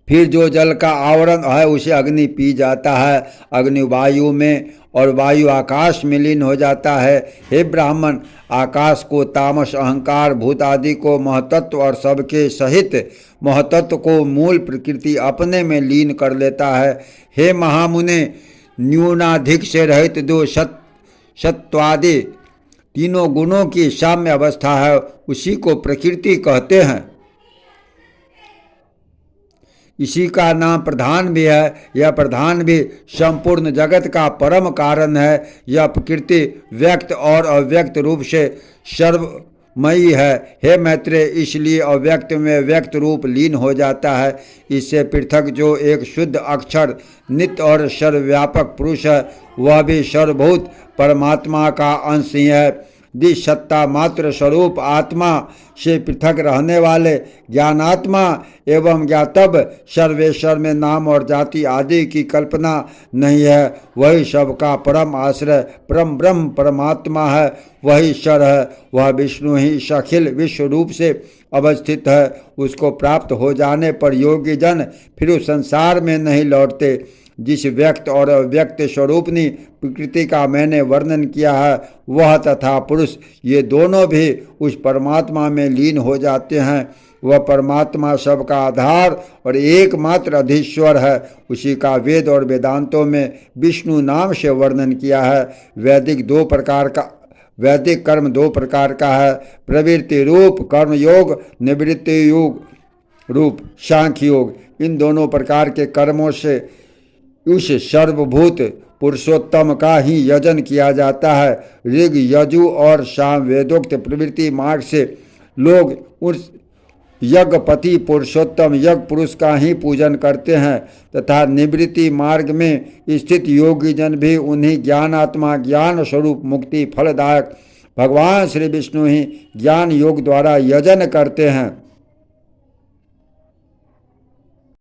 फिर जो जल का आवरण है उसे अग्नि पी जाता है, अग्नि वायु में और वायु आकाश में लीन हो जाता है। हे ब्राह्मण, आकाश को तामस, अहंकार, भूत आदि को महतत्व और सबके सहित महतत्व को मूल प्रकृति अपने में लीन कर लेता है। हे महामुने, न्यूनाधिक से रहित दो सत्वादि तीनों गुणों की साम्य अवस्था है, उसी को प्रकृति कहते हैं। इसी का नाम प्रधान भी है। यह प्रधान भी संपूर्ण जगत का परम कारण है। यह प्रकृति व्यक्त और अव्यक्त रूप से सर्वमयी है। हे मैत्रेय, इसलिए अव्यक्त में व्यक्त रूप लीन हो जाता है। इससे पृथक जो एक शुद्ध अक्षर नित्य और सर्वव्यापक पुरुष है, वह भी सर्वभूत परमात्मा का अंश ही है। जिस सत्ता मात्र स्वरूप आत्मा से पृथक रहने वाले ज्ञानात्मा एवं ज्ञातव्य सर्वेश्वर में नाम और जाति आदि की कल्पना नहीं है, वही सबका परम आश्रय परम ब्रह्म परमात्मा है। वही ईश्वर है। वह विष्णु ही अखिल विश्व रूप से अवस्थित है। उसको प्राप्त हो जाने पर योगी जन फिर उस संसार में नहीं लौटते। जिस व्यक्त और अव्यक्त स्वरूपनी प्रकृति का मैंने वर्णन किया है, वह तथा पुरुष, ये दोनों भी उस परमात्मा में लीन हो जाते हैं। वह परमात्मा सबका आधार और एकमात्र अधीश्वर है। उसी का वेद और वेदांतों में विष्णु नाम से वर्णन किया है। वैदिक कर्म दो प्रकार का है, प्रवृत्ति रूप कर्म योग, निवृत्ति योग रूप सांख्य योग। इन दोनों प्रकार के कर्मों से उस सर्वभूत पुरुषोत्तम का ही यजन किया जाता है। ऋग यजु और साम वेदोक्त प्रवृत्ति मार्ग से लोग उस यज्ञपति पुरुषोत्तम यज्ञ पुरुष का ही पूजन करते हैं तथा निवृत्ति मार्ग में स्थित योगी जन भी उन्हीं ज्ञानात्मा ज्ञान स्वरूप मुक्ति फलदायक भगवान श्री विष्णु ही ज्ञान योग द्वारा यजन करते हैं।